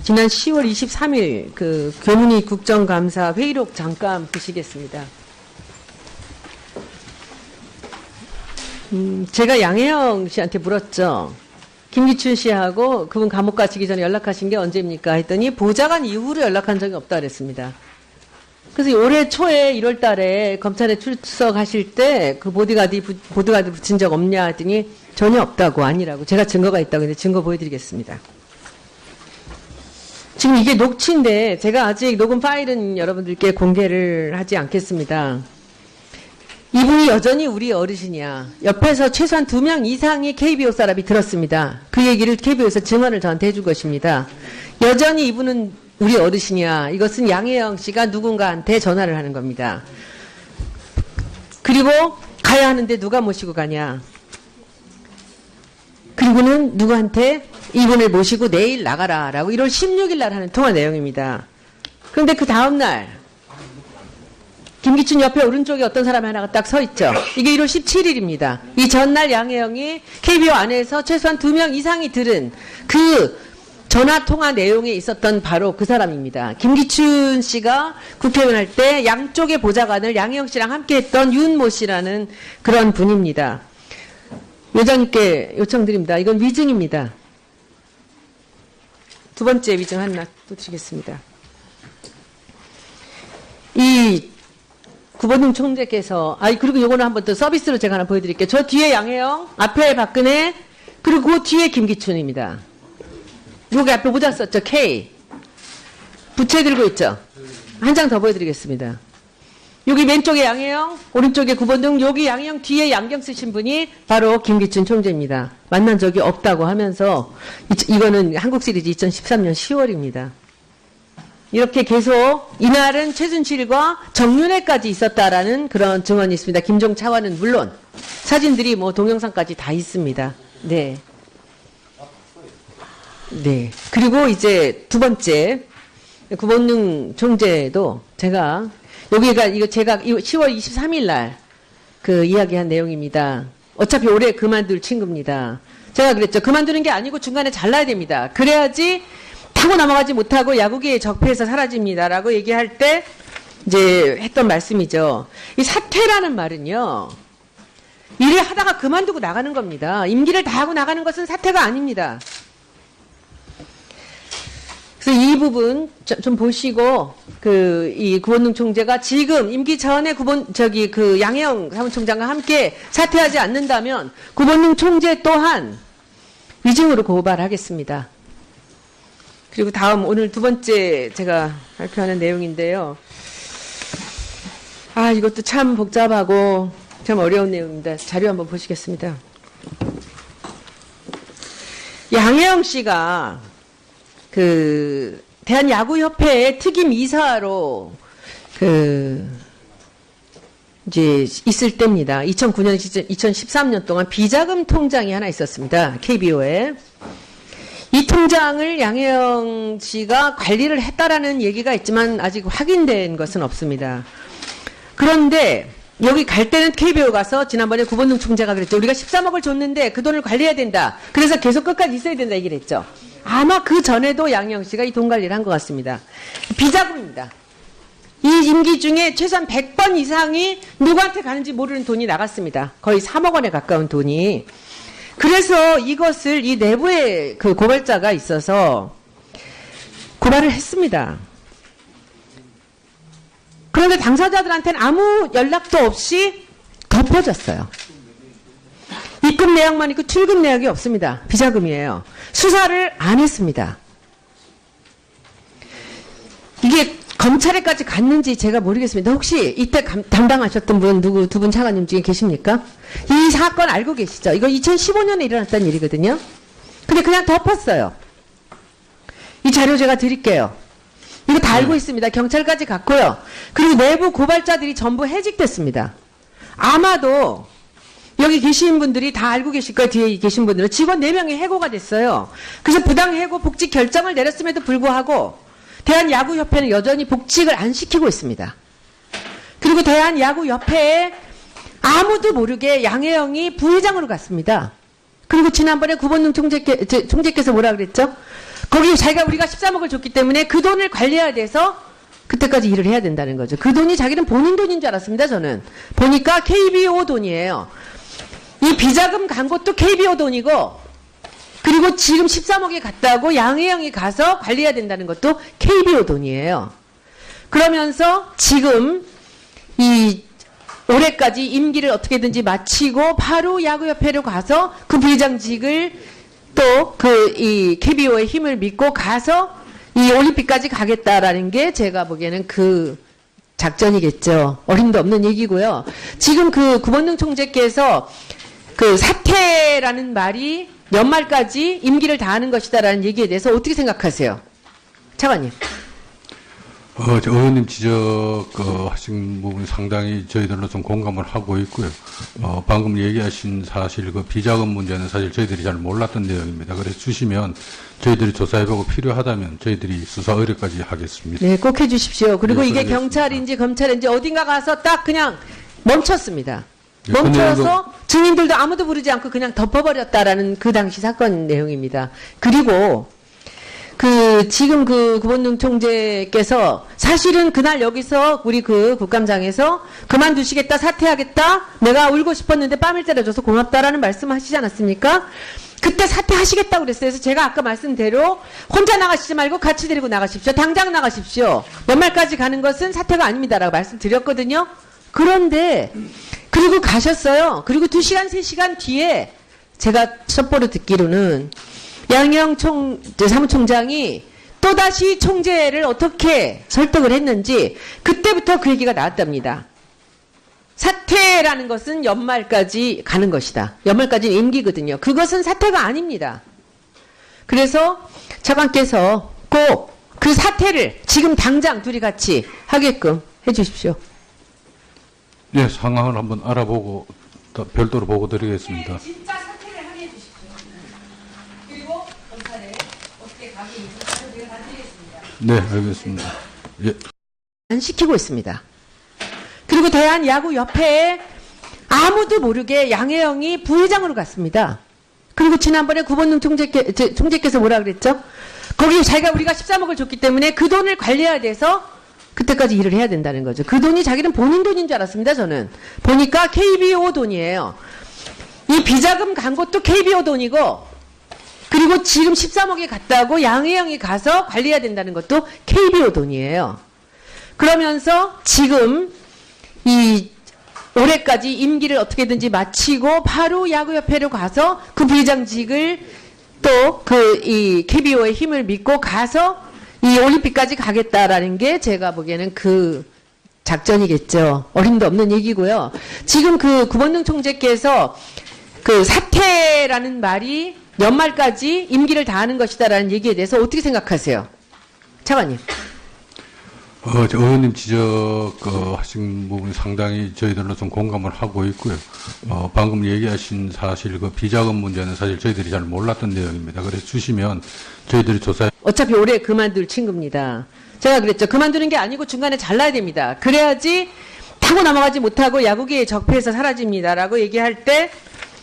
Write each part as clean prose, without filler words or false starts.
지난 10월 23일 그 교문위 국정감사 회의록 잠깐 보시겠습니다. 제가 양혜영 씨한테 물었죠. 김기춘 씨하고 그분 감옥 가시기 전에 연락하신 게 언제입니까? 했더니 보좌관 이후로 연락한 적이 없다 그랬습니다. 그래서 올해 초에 1월 달에 검찰에 출석하실 때 그 보디가드 붙인 적 없냐 했더니 전혀 없다고, 아니라고. 제가 증거가 있다고 했는데 증거 보여드리겠습니다. 지금 이게 녹취인데 제가 아직 녹음 파일은 여러분들께 공개를 하지 않겠습니다. 이분이 여전히 우리 어르신이야. 옆에서 최소한 2명 이상이 KBO 사람이 들었습니다. 그 얘기를 KBO에서 증언을 저한테 해준 것입니다. 여전히 이분은 우리 어르신이야. 이것은 양혜영 씨가 누군가한테 전화를 하는 겁니다. 그리고 가야 하는데 누가 모시고 가냐. 그리고는 누구한테 이분을 모시고 내일 나가라 라고 1월 16일 날 하는 통화 내용입니다. 그런데 그 다음날 김기춘 옆에 오른쪽에 어떤 사람이 하나가 딱 서 있죠. 이게 1월 17일입니다. 이 전날 양혜영이 KBO 안에서 최소한 2명 이상이 들은 그 전화통화 내용에 있었던 바로 그 사람입니다. 김기춘 씨가 국회의원 할 때 양쪽의 보좌관을 양혜영 씨랑 함께 했던 윤모 씨라는 그런 분입니다. 요장님께 요청드립니다. 이건 위증입니다. 두 번째 위증 하나 또 드리겠습니다. 이 구본능 총재께서, 그리고 요거는 한번 또 서비스로 제가 하나 보여드릴게요. 저 뒤에 양혜영, 앞에 박근혜, 그리고 그 뒤에 김기춘입니다. 여기 앞에 모자 썼죠? K. 부채 들고 있죠? 한 장 더 보여드리겠습니다. 여기 왼쪽에 양혜영, 오른쪽에 구본능, 여기 양혜영 뒤에 양경 쓰신 분이 바로 김기춘 총재입니다. 만난 적이 없다고 하면서, 이거는 한국 시리즈 2013년 10월입니다. 이렇게 계속 이날은 최순실과 정윤회까지 있었다라는 그런 증언이 있습니다. 김종 차관은 물론 사진들이 뭐 동영상까지 다 있습니다. 네. 네. 그리고 이제 두 번째 구본능 총재도 제가 여기가 이거 제가 10월 23일 날 그 이야기한 내용입니다. 어차피 올해 그만둘 친구입니다. 제가 그랬죠. 그만두는 게 아니고 중간에 잘라야 됩니다. 그래야지 타고 넘어가지 못하고 야구계의 적폐에서 사라집니다라고 얘기할 때 이제 했던 말씀이죠. 이 사퇴라는 말은요. 일을 하다가 그만두고 나가는 겁니다. 임기를 다 하고 나가는 것은 사퇴가 아닙니다. 그래서 이 부분 좀 보시고 이 구본능 총재가 지금 임기 전에 그 양혜영 사무총장과 함께 사퇴하지 않는다면 구본능 총재 또한 위증으로 고발하겠습니다. 그리고 다음 오늘 두 번째 제가 발표하는 내용인데요. 이것도 참 복잡하고 참 어려운 내용입니다. 자료 한번 보시겠습니다. 양혜영 씨가 그 대한야구협회의 특임 이사로 이제 있을 때입니다. 2009년, 2013년 동안 비자금 통장이 하나 있었습니다. KBO에. 이 통장을 양혜영 씨가 관리를 했다라는 얘기가 있지만 아직 확인된 것은 없습니다. 그런데 여기 갈 때는 KBO 가서 지난번에 구본능 총재가 그랬죠. 우리가 13억을 줬는데 그 돈을 관리해야 된다. 그래서 계속 끝까지 있어야 된다 얘기를 했죠. 아마 그 전에도 양혜영 씨가 이 돈 관리를 한 것 같습니다. 비자금입니다. 이 임기 중에 최소한 100번 이상이 누구한테 가는지 모르는 돈이 나갔습니다. 거의 3억 원에 가까운 돈이. 그래서 이것을 이 내부에 그 고발자가 있어서 고발을 했습니다. 그런데 당사자들한테는 아무 연락도 없이 덮어졌어요. 입금 내역만 있고 출금 내역이 없습니다. 비자금이에요. 수사를 안 했습니다. 이게 검찰에까지 갔는지 제가 모르겠습니다. 혹시 이때 담당하셨던 분 두 분 차관님 중에 계십니까? 이 사건 알고 계시죠? 이거 2015년에 일어났던 일이거든요. 근데 그냥 덮었어요. 이 자료 제가 드릴게요. 이거 다 알고 있습니다. 경찰까지 갔고요. 그리고 내부 고발자들이 전부 해직됐습니다. 아마도 여기 계신 분들이 다 알고 계실 거예요. 뒤에 계신 분들은. 직원 4명이 해고가 됐어요. 그래서 부당해고 복직 결정을 내렸음에도 불구하고 대한야구협회는 여전히 복직을 안 시키고 있습니다. 그리고 대한야구협회에 아무도 모르게 양혜영이 부회장으로 갔습니다. 그리고 지난번에 구본능 총재께서 뭐라 그랬죠? 거기 자기가 우리가 13억을 줬기 때문에 그 돈을 관리해야 돼서 그때까지 일을 해야 된다는 거죠. 그 돈이 자기는 본인 돈인 줄 알았습니다, 저는. 보니까 KBO 돈이에요. 이 비자금 간 것도 KBO 돈이고, 그리고 지금 13억이 갔다고 양혜영이 가서 관리해야 된다는 것도 KBO 돈이에요. 그러면서 지금 이 올해까지 임기를 어떻게든지 마치고 바로 야구협회로 가서 그 부회장직을 또 이 KBO의 힘을 믿고 가서 이 올림픽까지 가겠다라는 게 제가 보기에는 그 작전이겠죠. 어림도 없는 얘기고요. 지금 그 구본능 총재께서 그 사퇴라는 말이 연말까지 임기를 다하는 것이다라는 얘기에 대해서 어떻게 생각하세요? 차관님. 의원님 지적하신 부분 상당히 저희들로 좀 공감을 하고 있고요. 방금 얘기하신 사실 그 비자금 문제는 사실 저희들이 잘 몰랐던 내용입니다. 그래서 주시면 저희들이 조사해보고 필요하다면 저희들이 수사 의뢰까지 하겠습니다. 네, 꼭 해주십시오. 그리고 네, 이게 알겠습니다. 경찰인지 검찰인지 어딘가 가서 딱 그냥 멈췄습니다. 네, 멈춰서 증인들도 아무도 부르지 않고 그냥 덮어버렸다라는 그 당시 사건 내용입니다. 그리고 지금 구본능 총재께서 사실은 그날 여기서 우리 그 국감장에서 그만두시겠다, 사퇴하겠다, 내가 울고 싶었는데 뺨을 때려줘서 고맙다라는 말씀 하시지 않았습니까? 그때 사퇴하시겠다고 그랬어요. 그래서 제가 아까 말씀대로 혼자 나가시지 말고 같이 데리고 나가십시오. 당장 나가십시오. 연말까지 가는 것은 사퇴가 아닙니다라고 말씀드렸거든요. 그런데 그리고 가셨어요. 그리고 2시간, 3시간 뒤에 제가 첩보로 듣기로는 양영 사무총장이 또다시 총재를 어떻게 설득을 했는지 그때부터 그 얘기가 나왔답니다. 사퇴라는 것은 연말까지 가는 것이다. 연말까지는 임기거든요. 그것은 사퇴가 아닙니다. 그래서 차관께서 꼭 그 사퇴를 지금 당장 둘이 같이 하게끔 해주십시오. 네, 상황을 한번 알아보고 더 별도로 보고 드리겠습니다. 진짜 사퇴를 하게 해주십시오. 그리고 검찰에 어떻게 가게 있을까요? 제가 다 드리겠습니다. 네, 알겠습니다. 예. 안 시키고 있습니다. 그리고 대한야구협회에 아무도 모르게 양혜영이 부회장으로 갔습니다. 그리고 지난번에 구본능 총재께서 뭐라 그랬죠? 거기 자기가 우리가 13억을 줬기 때문에 그 돈을 관리해야 돼서 그때까지 일을 해야 된다는 거죠. 그 돈이 자기는 본인 돈인 줄 알았습니다, 저는. 보니까 KBO 돈이에요. 이 비자금 간 것도 KBO 돈이고, 그리고 지금 13억이 갔다고 양혜영이 가서 관리해야 된다는 것도 KBO 돈이에요. 그러면서 지금 이 올해까지 임기를 어떻게든지 마치고 바로 야구협회로 가서 그 부회장직을 또 이 KBO의 힘을 믿고 가서 이 올림픽까지 가겠다라는 게 제가 보기에는 그 작전이겠죠. 어림도 없는 얘기고요. 지금 그 구본능 총재께서 그 사퇴라는 말이 연말까지 임기를 다하는 것이다라는 얘기에 대해서 어떻게 생각하세요? 차관님. 의원님 지적하신 부분 상당히 저희들로 좀 공감을 하고 있고요. 방금 얘기하신 사실 그 비자금 문제는 사실 저희들이 잘 몰랐던 내용입니다. 그래서 주시면 저희들이 조사해. 어차피 올해 그만둘 친구입니다. 제가 그랬죠. 그만두는 게 아니고 중간에 잘라야 됩니다. 그래야지 타고 넘어가지 못하고 야구계의 적폐에서 사라집니다라고 얘기할 때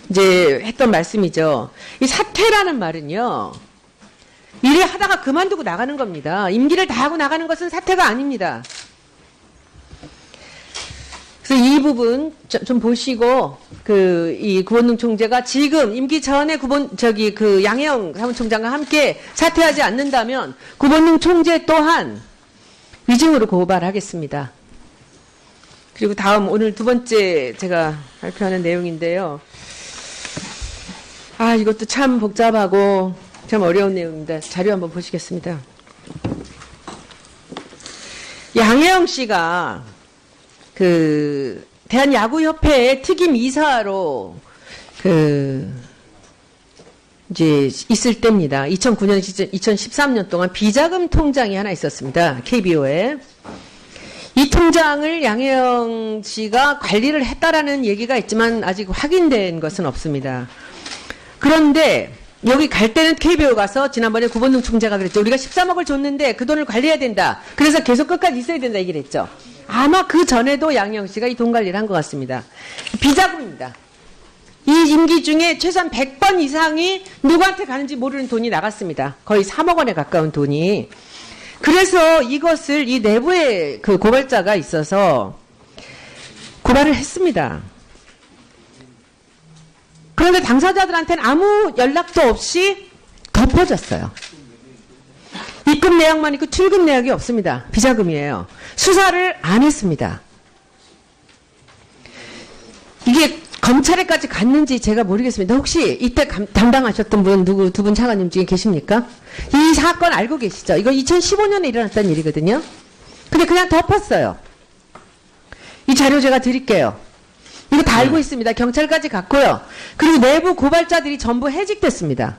이제 했던 말씀이죠. 이 사퇴라는 말은요. 일을 하다가 그만두고 나가는 겁니다. 임기를 다 하고 나가는 것은 사퇴가 아닙니다. 그래서 이 부분 좀 보시고 이 구본능 총재가 지금 임기 전에 양혜영 사무총장과 함께 사퇴하지 않는다면 구본능 총재 또한 위증으로 고발하겠습니다. 그리고 다음 오늘 두 번째 제가 발표하는 내용인데요. 이것도 참 복잡하고 참 어려운 내용입니다. 자료 한번 보시겠습니다. 양혜영 씨가 대한야구협회의 특임 이사로 이제 있을 때입니다. 2009년 2013년 동안 비자금 통장이 하나 있었습니다. KBO에. 이 통장을 양혜영 씨가 관리를 했다라는 얘기가 있지만 아직 확인된 것은 없습니다. 그런데 여기 갈 때는 KBO 가서 지난번에 구본능 총재가 그랬죠. 우리가 13억을 줬는데 그 돈을 관리해야 된다. 그래서 계속 끝까지 있어야 된다 얘기를 했죠. 아마 그 전에도 양혜영 씨가 이 돈 관리를 한 것 같습니다. 비자금입니다. 이 임기 중에 최소한 100번 이상이 누구한테 가는지 모르는 돈이 나갔습니다. 거의 3억 원에 가까운 돈이. 그래서 이것을 이 내부에 그 고발자가 있어서 고발을 했습니다. 그런데 당사자들한테는 아무 연락도 없이 덮어졌어요. 입금 내역만 있고 출금 내역이 없습니다. 비자금이에요. 수사를 안 했습니다. 이게 검찰에까지 갔는지 제가 모르겠습니다. 혹시 이때 담당하셨던 분 누구 두 분 차관님 중에 계십니까? 이 사건 알고 계시죠? 이거 2015년에 일어났던 일이거든요. 근데 그냥 덮었어요. 이 자료 제가 드릴게요. 이거 다 알고 있습니다. 경찰까지 갔고요. 그리고 내부 고발자들이 전부 해직됐습니다.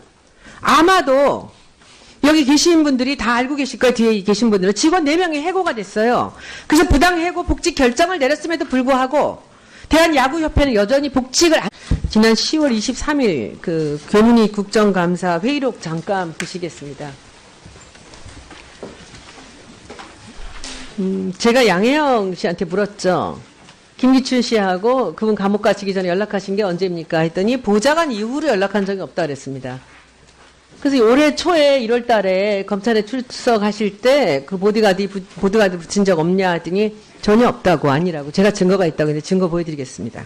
아마도 여기 계신 분들이 다 알고 계실 거예요. 뒤에 계신 분들은 직원 4명이 해고가 됐어요. 그래서 부당해고 복직 결정을 내렸음에도 불구하고 대한야구협회는 여전히 복직을 지난 10월 23일 그 교문위 국정감사 회의록 잠깐 보시겠습니다. 제가 양혜영 씨한테 물었죠. 김기춘 씨하고 그분 감옥 가시기 전에 연락하신 게 언제입니까? 했더니 보좌관 이후로 연락한 적이 없다 그랬습니다. 그래서 올해 초에 1월 달에 검찰에 출석하실 때 그 보디가드 붙인 적 없냐 했더니 전혀 없다고 아니라고. 제가 증거가 있다고 했는데 증거 보여드리겠습니다.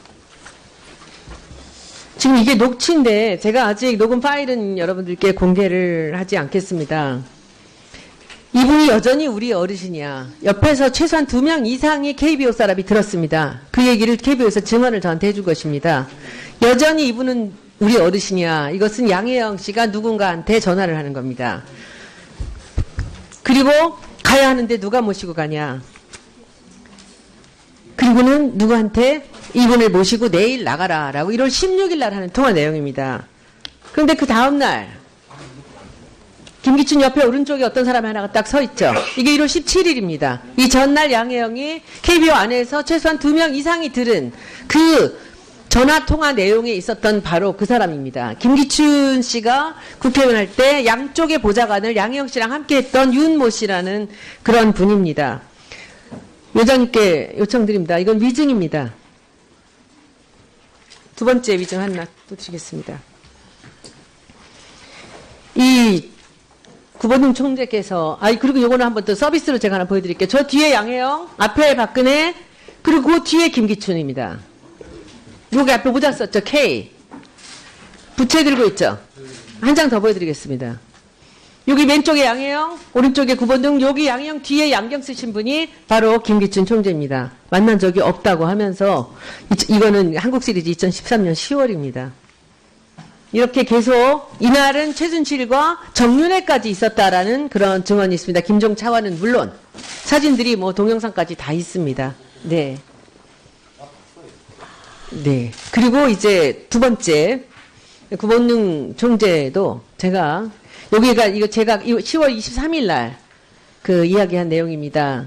지금 이게 녹취인데 제가 아직 녹음 파일은 여러분들께 공개를 하지 않겠습니다. 이분이 여전히 우리 어르신이야. 옆에서 최소한 2명 이상의 KBO 사람이 들었습니다. 그 얘기를 KBO에서 증언을 저한테 해준 것입니다. 여전히 이분은 우리 어르신이야. 이것은 양혜영 씨가 누군가한테 전화를 하는 겁니다. 그리고 가야 하는데 누가 모시고 가냐. 그리고는 누구한테 이분을 모시고 내일 나가라 라고 1월 16일 날 하는 통화 내용입니다. 그런데 그 다음날 김기춘 옆에 오른쪽에 어떤 사람이 하나가 딱 서 있죠. 이게 1월 17일입니다. 이 전날 양혜영이 KBO 안에서 최소한 2명 이상이 들은 그 전화통화 내용에 있었던 바로 그 사람입니다. 김기춘 씨가 국회의원 할 때 양쪽의 보좌관을 양혜영 씨랑 함께 했던 윤모 씨라는 그런 분입니다. 요장님께 요청드립니다. 이건 위증입니다. 두 번째 위증 하나 또 드리겠습니다. 이 구본능 총재께서 그리고 요거는 한번 또 서비스로 제가 하나 보여드릴게요. 저 뒤에 양혜영, 앞에 박근혜, 그리고 그 뒤에 김기춘입니다. 여기 앞에 모자 썼죠. K. 부채 들고 있죠. 한 장 더 보여드리겠습니다. 여기 왼쪽에 양혜영, 오른쪽에 구본능, 여기 양혜영 뒤에 양경 쓰신 분이 바로 김기춘 총재입니다. 만난 적이 없다고 하면서 이거는 한국 시리즈 2013년 10월입니다. 이렇게 계속 이날은 최순실과 정윤회까지 있었다라는 그런 증언이 있습니다. 김종 차관은 물론 사진들이 뭐 동영상까지 다 있습니다. 네. 네. 그리고 이제 두 번째 구본능 총재도 제가 여기가 이거 제가 10월 23일 날 그 이야기한 내용입니다.